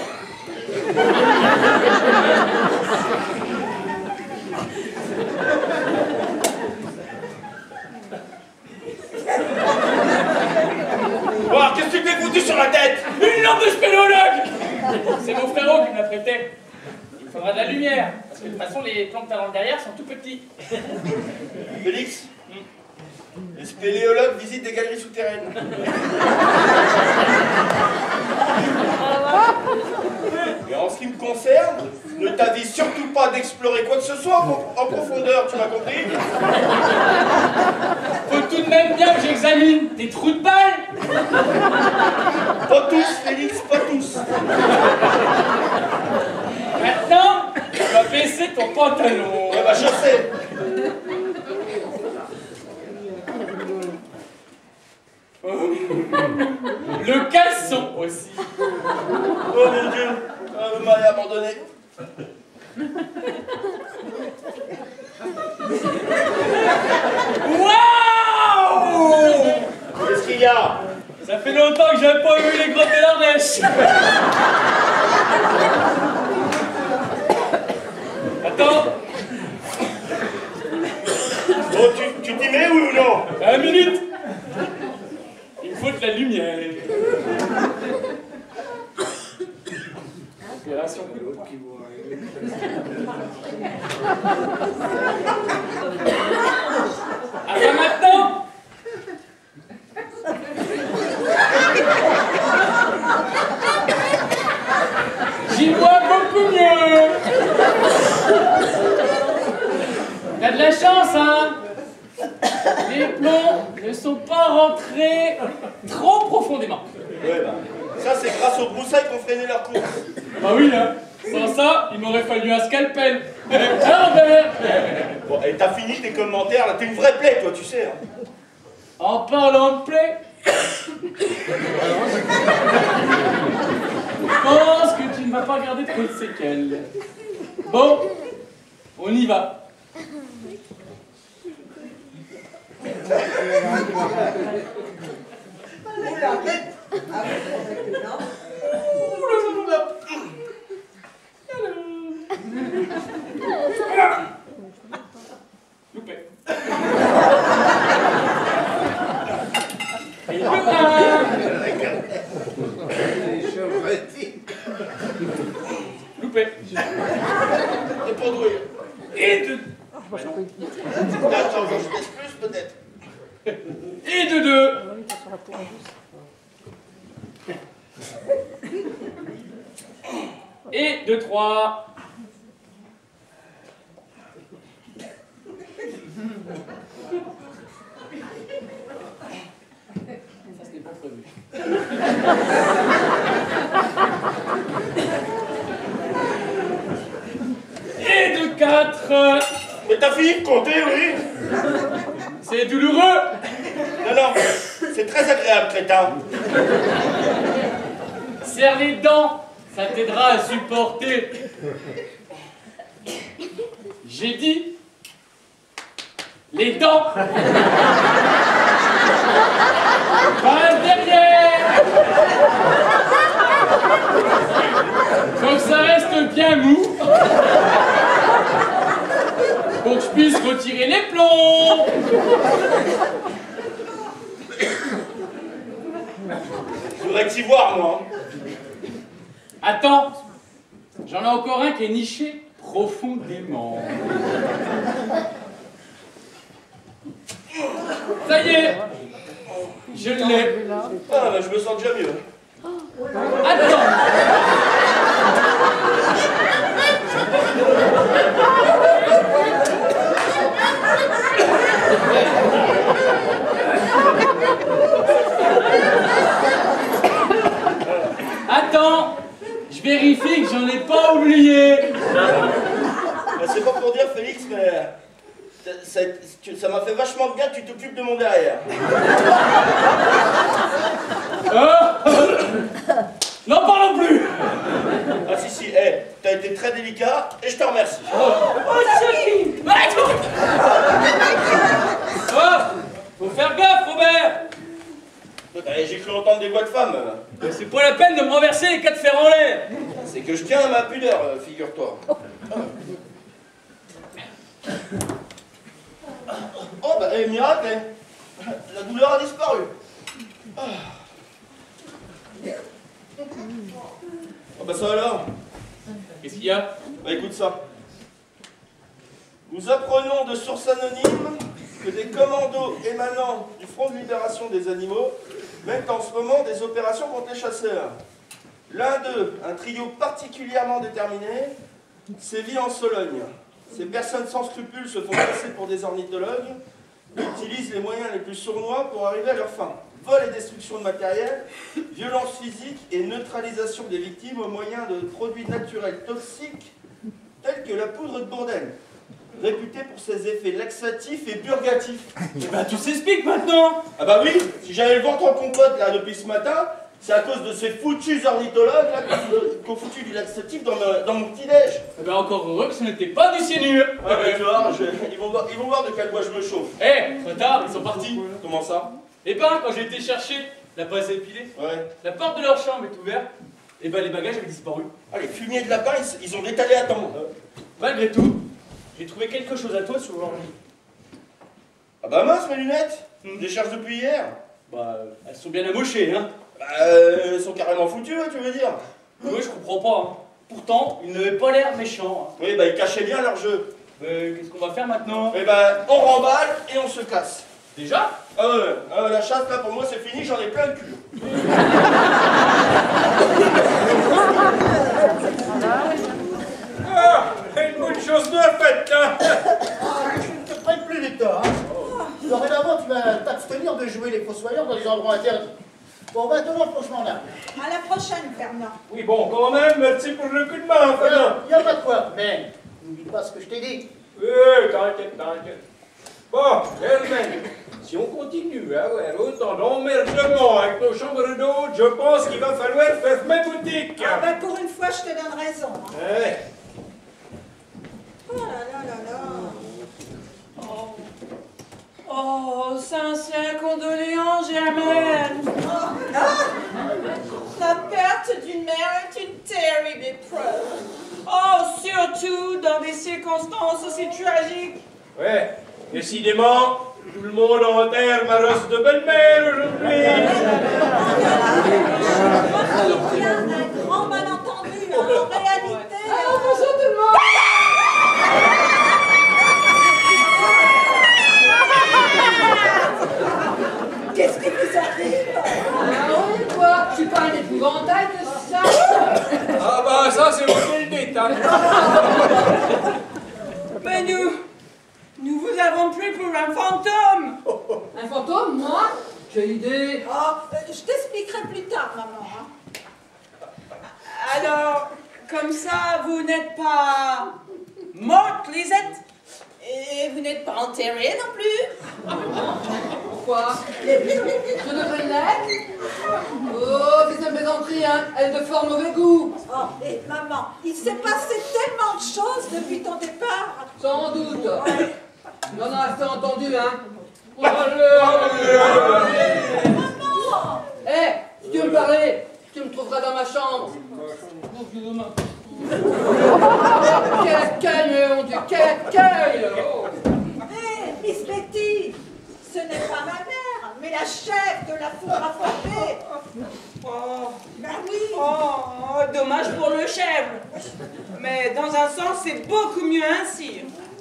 Bon, alors, qu'est-ce que tu t'es foutu sur la tête? Une lampe de spéléologue. C'est mon frérot qui me l'a prêté. Il faudra de la lumière, parce que de toute façon, les plans que t'as dans le derrière sont tout petits. Félix, les spéléologues visitent des galeries souterraines. Et en ce qui me concerne, ne t'avise surtout pas d'explorer quoi que ce soit en profondeur, tu m'as compris? Faut tout de même bien que j'examine tes trous de balle. Pas tous, Félix, pas tous. Maintenant, tu vas baisser ton pantalon. Ouais, bah je sais. Le caleçon aussi. Oh mon Dieu. Thomas est abandonné. Waouh! Qu'est-ce qu'il y a? Ça fait longtemps que j'avais pas vu les grottes de l'Ardèche. Attends. Bon, tu t'y mets, oui ou non? 1 minute. Il me faut de la lumière. Opération coup de poing. Ah bah maintenant. J'y vois beaucoup mieux. T'as de la chance, hein? Les plombs ne sont pas rentrés trop profondément. Ouais, bah, ça c'est grâce aux broussailles qu'on freinait leur course. Bah oui, hein. Sans ça, il m'aurait fallu un scalpel. Bon, et t'as fini tes commentaires, là, t'es une vraie plaie, toi, tu sais. Hein. En parlant de plaie, je pense que tu ne vas pas garder trop de séquelles. Bon, on y va. Loupé. Loupé. Et pour douer. Et de... Attends, je laisse plus peut-être. Et de 2. Et de 3. Ça, ce n'est pas prévu. Et de 4. Mais t'as fini de compter, oui? C'est douloureux. Non, non, c'est très agréable, crétin. Serre les dents, ça t'aidera à supporter. J'ai dit les dents. Pas derrière. Faut que ça reste bien mou. Pour que je puisse retirer les plombs. Je voudrais t'y voir, moi. Attends, j'en ai encore un qui est niché profondément. Ça y est, je l'ai. Ah, bah, je me sens déjà mieux. Attends. Attends, je vérifie que j'en ai pas oublié. Bah, c'est pas pour dire, Félix, mais ça m'a fait vachement bien que tu t'occupes de mon derrière. N'en parlons plus. Ah si, si, hey, t'as été très délicat et je te remercie. Faut faire gaffe, Robert. J'ai cru entendre des voix de femmes. C'est pas la peine de me renverser les 4 fers en l'air. C'est que je tiens à ma pudeur, figure-toi. Oh, bah, miracle, hein. La douleur a disparu. Oh, bah, ça alors? Qu'est-ce qu'il y a? Bah, écoute ça. Nous apprenons de sources anonymes que des commandos émanant du Front de Libération des Animaux mènent en ce moment des opérations contre les chasseurs. L'un d'eux, un trio particulièrement déterminé, sévit en Sologne. Ces personnes sans scrupules se font passer pour des ornithologues, utilisent les moyens les plus sournois pour arriver à leur fin. Vol et destruction de matériel, violence physique et neutralisation des victimes au moyen de produits naturels toxiques tels que la poudre de bourdelle, réputée pour ses effets laxatifs et purgatifs. Eh ben, tout s'explique maintenant. Ah bah oui, si j'avais le ventre en compote là depuis ce matin, C'est à cause de ces foutus ornithologues là qu'on foutu du laxatif dans mon petit-déj. Eh ben encore heureux que ce n'était pas du cyanure. Ah ben tu vois, ils vont voir de quel bois je me chauffe. Eh, trop tard, ils sont partis. Comment ça? Eh ben, quand j'ai été chercher la pâte à épiler, la porte de leur chambre est ouverte, et ben les bagages avaient disparu. Ah, les fumiers de lapin, ils ont détalé à temps. Malgré tout, j'ai trouvé quelque chose à toi sur l'ordi. Ah bah mince, mes lunettes. Je les cherche depuis hier. Bah, elles sont bien amochées, hein. Bah, elles sont carrément foutues, tu veux dire? Oui, je comprends pas, hein. Pourtant, ils n'avaient pas l'air méchants. Hein. Oui, bah ils cachaient bien leur jeu. Qu'est-ce qu'on va faire maintenant? Eh ben, on remballe et on se casse. Déjà? Ah ouais, la chasse, là, pour moi, c'est fini, j'en ai plein le cul. Ah, une bonne chose de faite, là. Je ne te prête plus, Victor. Hein. Dorénavant, tu vas t'abstenir de jouer les fossoyeurs dans les endroits interdits. Bon, maintenant, franchement, là. À la prochaine, Fernand. Oui, bon, quand même, merci pour le coup de main, Fernand. Il n'y a pas de quoi, mais n'oublie pas ce que je t'ai dit. Oui, t'inquiète. Bon, Germaine, si on continue à avoir autant d'emmerdements avec nos chambres d'hôtes, je pense qu'il va falloir fermer boutique. Ah ben pour une fois, je te donne raison. Hein. Ouais. Oh là là. Oh, sincère condoléances, Germaine. La perte d'une mère est une terrible épreuve. Oh, surtout dans des circonstances aussi tragiques. Ouais, décidément, tout le monde enterre ma rosse de belle-mère aujourd'hui. Il y a un grand malentendu. Hein. En réalité... bonjour tout le monde. Qu'est-ce qui vous arrive? Oui, quoi? Je suis pas un épouvantail de ça. Ah bah ça c'est vous qui le dites, hein. Mais nous vous avons pris pour un fantôme. Un fantôme, moi? Quelle idée. Je t'expliquerai plus tard, maman. Hein. Alors, comme ça, vous n'êtes pas morte, Lisette? Et vous n'êtes pas enterrée non plus? Pourquoi? Je devrais l'être? Oh, c'est une plaisanterie, hein. Elle est de fort mauvais goût. Oh, et maman, il s'est passé tellement de choses depuis ton départ. Sans doute. On en a assez entendu, hein. Eh, si tu veux me parler, tu me trouveras dans ma chambre. Quel accueil, mon Dieu, quel accueil! Hé, Miss Betty, ce n'est pas ma mère, mais la chef de la foudre à frapper. Oh, Ben oui. oh, dommage pour le chèvre. Mais dans un sens, c'est beaucoup mieux ainsi.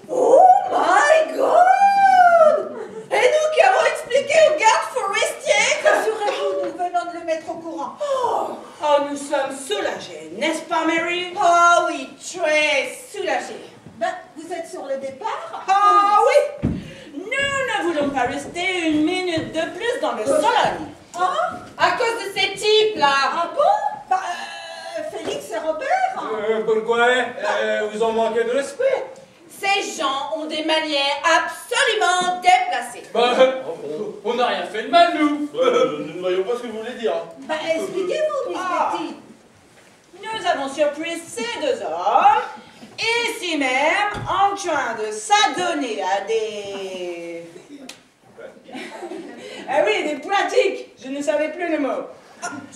Oh my God! Et nous qui avons expliqué aux gardes forestiers que... Rassurez-vous, nous venons de le mettre au courant. Oh, nous sommes soulagés, n'est-ce pas, Mary? Oh oui, très soulagés. Ben, vous êtes sur le départ? Ah oui! Nous ne voulons pas rester une minute de plus dans le salon. Ah, À cause de ces types-là. ah bon? Bah, Félix et Robert? Pourquoi vous en manquez de respect? Ces gens ont des manières absolument déplacées. Bah, on n'a rien fait de mal, nous. Nous ne voyons pas ce que vous voulez dire. Ben, expliquez-vous, Miss Betty. Nous avons surpris ces deux hommes, ici même, en train de s'adonner à des... Ah oui, des pratiques, je ne savais plus le mot.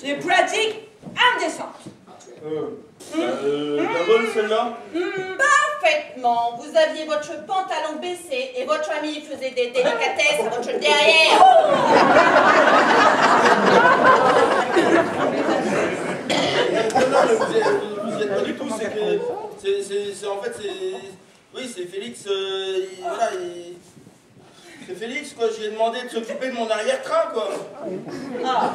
Des pratiques indécentes. La bonne celle-là? Parfaitement. Vous aviez votre pantalon baissé et votre ami faisait des délicatesses à votre derrière. Non, vous y êtes pas du tout, c'est que... C'est en fait, c'est... Oui, c'est Félix, voilà, c'est Félix, quoi, j'ai demandé de s'occuper de mon arrière-train, quoi. Ah,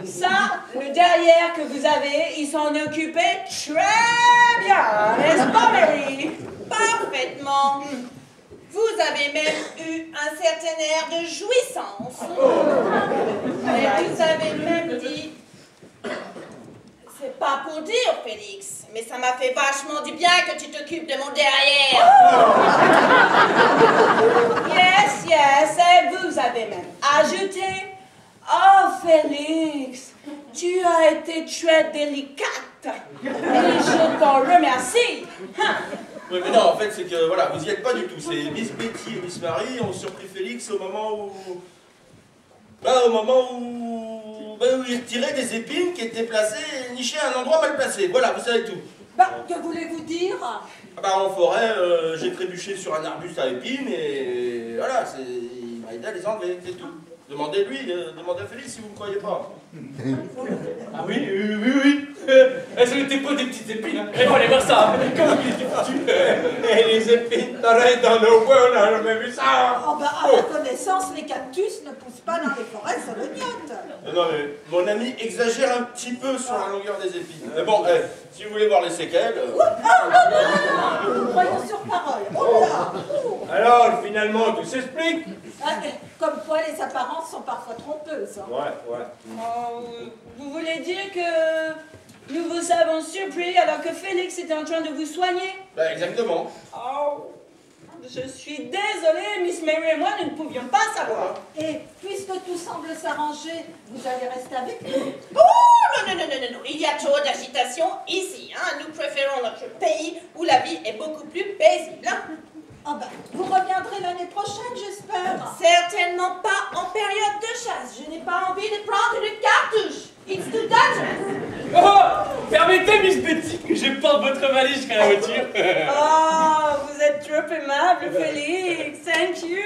ça, le derrière que vous avez, il s'en occupait très bien, n'est-ce pas, Mary? Parfaitement. Vous avez même eu un certain air de jouissance. Et vous avez même dit... C'est pas pour dire, Félix, mais ça m'a fait vachement du bien que tu t'occupes de mon derrière. Yes, yes, et vous avez même ajouté, oh Félix, Tu as été très délicate. Et je t'en remercie. Oui, mais non, en fait, c'est que, voilà, vous y êtes pas du tout. C'est Miss Betty et Miss Marie ont surpris Félix au moment où... où il retirait des épines qui étaient placées et nichées à un endroit mal placé. Voilà, vous savez tout. Bah, que voulez-vous dire? Ah bah, en forêt, j'ai trébuché sur un arbuste à épines et voilà, il m'a aidé à les enlever, c'est tout. Demandez-lui, demandez à Félix si vous ne croyez pas. Ah oui. Ce n'était pas des petites épines, hein. Et allez voir ça, comment il était foutu. Et les épines pareilles dans nos bois, on n'a jamais vu ça. Oh, bah, à ma connaissance, les cactus ne poussent pas dans les forêts solognotes. Non, mais mon ami exagère un petit peu sur la longueur des épines. Mais bon, si vous voulez voir les séquelles... Croyons sur parole. Oh là. Alors, finalement, tout s'explique. Comme quoi, les apparences sont parfois trompeuses. Hein. Ouais. Oh, vous voulez dire que nous vous avons surpris alors que Félix était en train de vous soigner? Bah, exactement. Oh, je suis désolée, Miss Mary et moi, nous ne pouvions pas savoir. Et puisque tout semble s'arranger, vous allez rester avec nous? Oh, non. Il y a trop d'agitation ici. Hein. Nous préférons notre pays où la vie est beaucoup plus paisible. Ah bah, vous reviendrez l'année prochaine, j'espère. Certainement pas en période de chasse. Je n'ai pas envie de prendre une cartouche. It's too dangerous. Oh, permettez, Miss Betty, que je porte votre valise jusqu'à la voiture. Oh, vous êtes trop aimable, Félix. Thank you.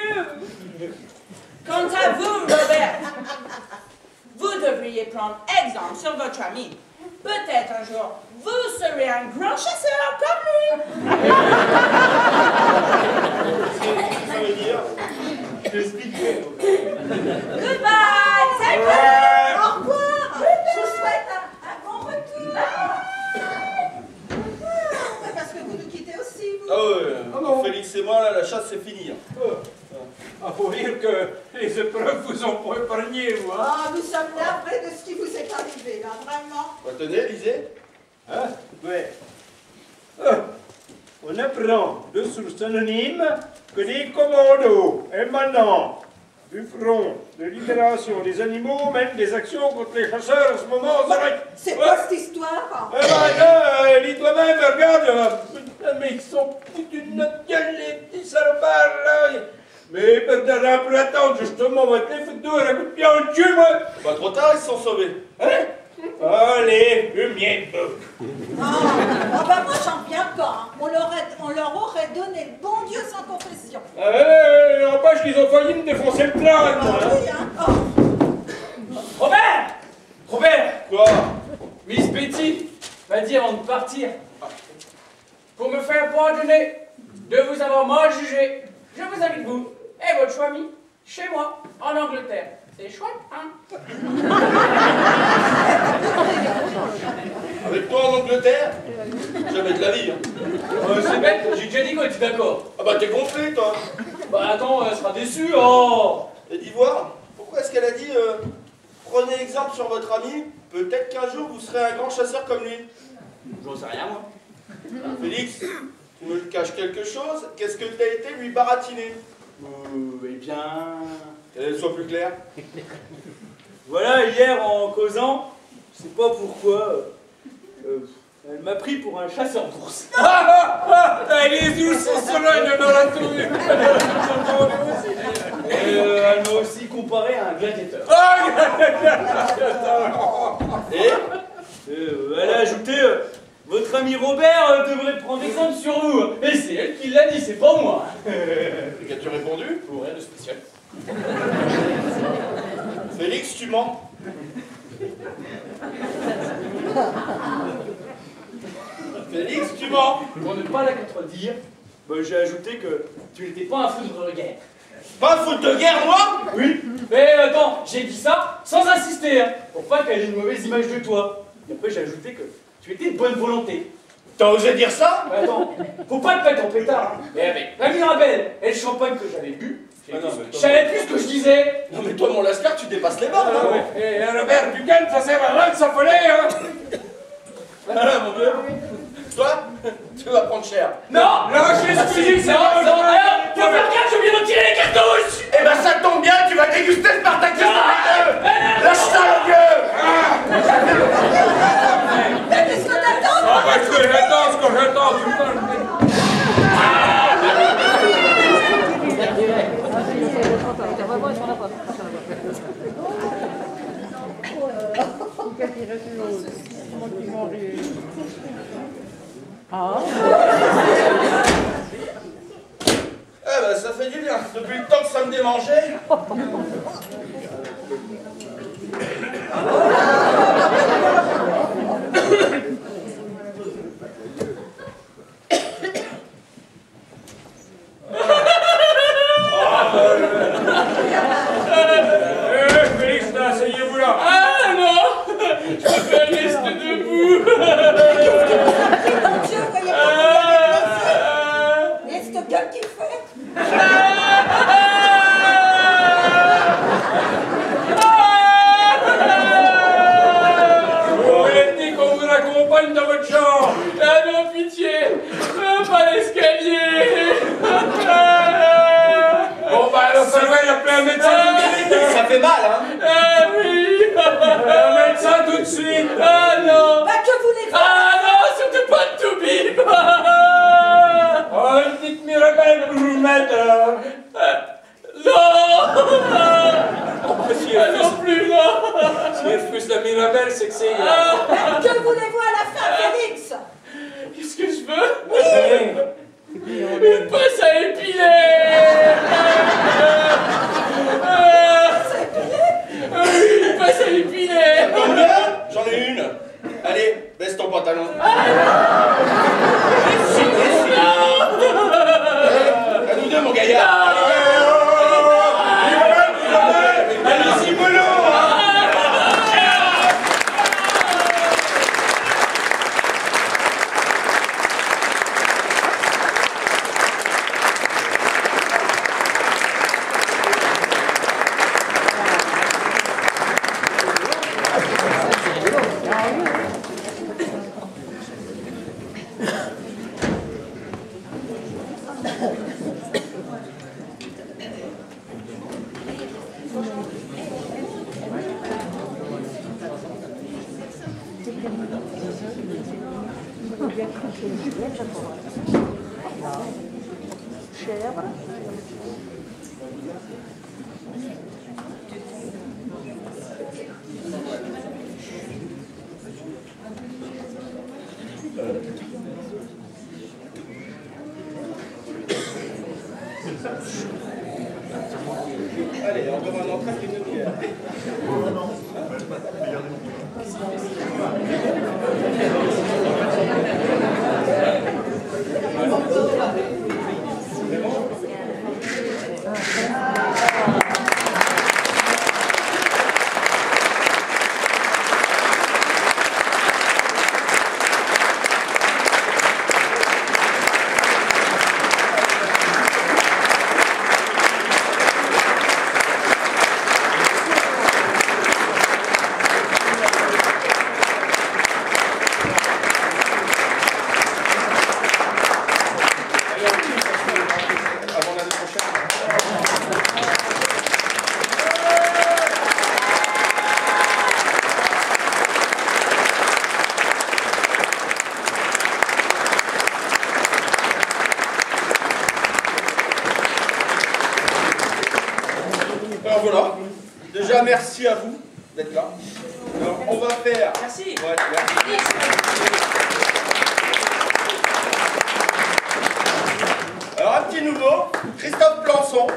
Quant à vous, Robert, vous devriez prendre exemple sur votre ami. Peut-être un jour, vous serez un grand chasseur comme lui. Ça veut dire... Expliquez. Goodbye. Thank you. Au revoir. Je vous souhaite un bon retour. Parce que vous nous quittez aussi, vous. Ah ouais, Félix et moi, là, la chasse, c'est fini. Ah, faut dire que les épreuves vous ont pas épargné, vous. Hein? Ah, nous sommes navrés de ce qui vous est arrivé, là, vraiment. Bah, tenez, lisez. Hein? Ouais. On apprend de sources anonymes que des commandos émanant du front de libération des animaux mènent des actions contre les chasseurs en ce moment. C'est quoi cette histoire? Eh ben là, lis toi-même, regarde. Putain, mais ils sont foutus de notre gueule, les petits salopards, là. Mais perdra pour attendre, justement, on va te les foutre dehors à coup de pied en cul, moi. Pas trop tard, ils se sont sauvés. Hein? Allez, le mien. Ah bah moi j'en viens pas. Hein. On leur aurait donné le bon Dieu sans confession. N'empêche qu'ils ont failli me défoncer le crâne, moi. Oui, hein. Oh. Robert. Quoi? Miss Betty m'a dit avant de partir, pour me faire pardonner de vous avoir mal jugé, je vous invite, vous et votre ami, chez moi, en Angleterre. C'est chouette, hein? Avec toi en Angleterre? Jamais de la vie, hein. C'est bête, j'ai déjà dit qu'on était d'accord. Ah bah t'es gonflé, toi. Bah attends, elle sera déçue, oh! Et d'Ivoire, pourquoi est-ce qu'elle a dit prenez exemple sur votre ami, peut-être qu'un jour vous serez un grand chasseur comme lui? J'en sais rien, moi. Félix, tu me caches quelque chose? Qu'est-ce que t'as été lui baratiner? Eh bien... Sois plus clair. Voilà, hier, en causant, je sais pas pourquoi, elle m'a pris pour un chasseur d'ours. Les ours sont sologne dans la tour. Elle m'a aussi comparé à un gladiateur. Elle a ajouté, votre ami Robert devrait prendre exemple sur vous. Et c'est elle qui l'a dit, c'est pas moi. Et qu'as-tu répondu? Pour rien de spécial. Félix, tu mens. Félix, tu mens. Pour ne pas la contredire, j'ai ajouté que tu n'étais pas un foudre de guerre. Pas un foudre de guerre, moi? Oui, mais attends, j'ai dit ça sans insister, hein, pour pas qu'elle ait une mauvaise image de toi. Et après, j'ai ajouté que tu étais de bonne volonté. T'as osé dire ça? Mais attends, faut pas te mettre en pétard. Mais avec la Mirabelle et le champagne que j'avais bu, je savais plus ce que je disais. Non mais toi, mon lascar, tu dépasses les bornes, hein? Et Robert Dugan, ça sert à rien de s'affoler, hein? Voilà, mon vieux. Toi, tu vas prendre cher. Non, je l'excuse, non, faut faire gaffe, je viens de tirer les cartouches. Eh ben ça tombe bien, tu vas déguster ce Spartacus avec eux. Lâche ça, mon vieux. Mais qu'est-ce que t'attends? Ah bah ce que j'attends, tout le temps. Eh ben, ça fait du bien. Depuis le temps que ça me démangeait. Félix, là, asseyez-vous là. Ah non, je préfère rester debout. Mon Dieu, voyez pas comment elle est blessée. Et cette gueule qu'il fait? Vous m'avez dit qu'on vous accompagne dans votre chambre. Ah non, pitié, pas l'escalier. Bon bah alors ça va, il a appelé un médecin tout de suite. Ça fait mal, hein? Ah oui. Un médecin tout de suite. Ah non. Bah que voulez-vous? Ah non, surtout pas de toubib. Oh, une petite Mirabelle pour vous mettre. Non. Si Ah elle non plus, non. si elle refuse la Mirabelle, c'est que c'est... Bah, que voulez-vous à la fin, Félix? Qu'est-ce que je veux? Une pince à épiler. Oui, une pince à épiler. Combien? J'en ai une. Allez, baisse ton pantalon. À nous deux, mon gaillard. Allez-y, mollo. Allez, encore un entrée et une bière. Avant l'année prochaine. Alors voilà, déjà merci à vous d'être là. Alors on va faire... Merci. Ouais, merci. Alors un petit nouveau, Christophe Plançon.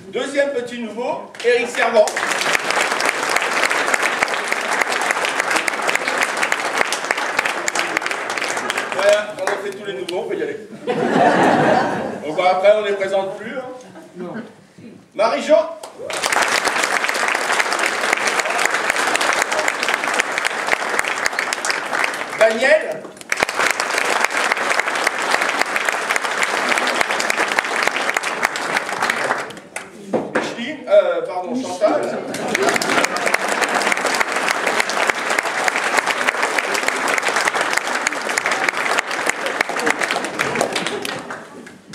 Deuxième petit nouveau, Éric Servant. Voilà, on a fait tous les nouveaux, on peut y aller. Donc après, on ne les présente plus. Hein. Marie-Jo. Daniel. Micheline, pardon, Chantal.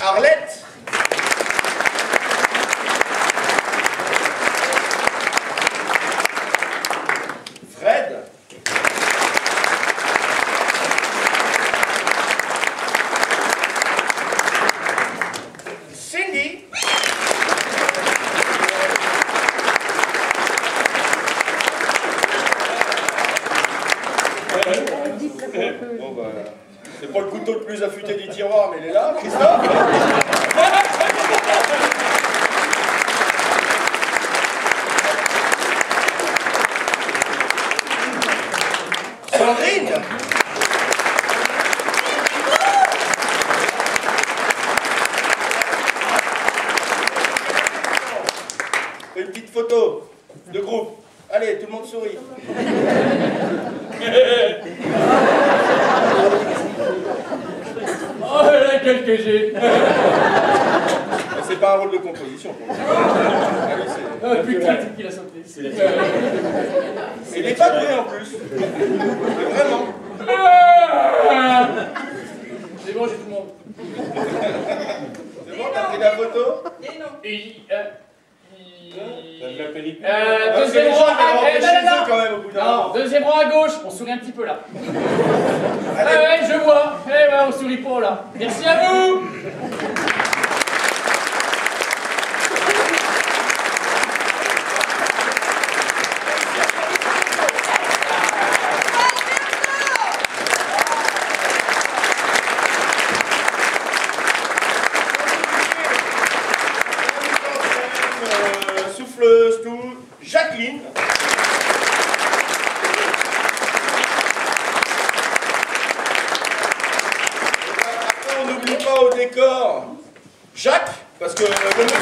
Arlette. couteau le plus affûté du tiroir, mais il est là, Christophe. Sandrine. Une petite photo de groupe. Allez, tout le monde sourit. Oh, laquelle que j'ai. C'est pas un rôle de composition. Oh putain, c'est qui l'a sauté. Il n'est pas doué en plus. Vraiment. C'est bon, j'ai tout le monde. C'est bon, t'as pris la photo? Et non. Deuxième rang quand même au bout d'un moment. deuxième rang à gauche, on sourit un petit peu là. Ah ouais, je vois. Eh ouais, on sourit pas là. Merci à vous. Souffleuse, tout. Jacqueline. Après, on n'oublie pas au décor Jacques, parce que le monsieur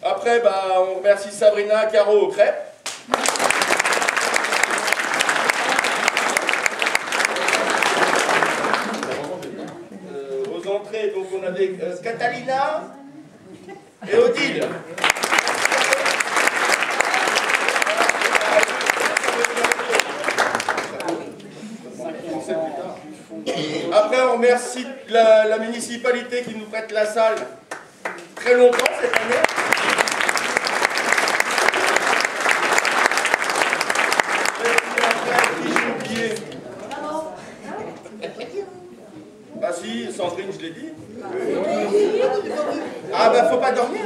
après, bah, on remercie Sabrina Caro aux crêpes. Aux entrées, donc on avait Catalina et Odile. Après, on remercie la municipalité qui nous prête la salle très longtemps cette année. Ah si, Sandrine, je l'ai dit. Ah bah faut pas dormir.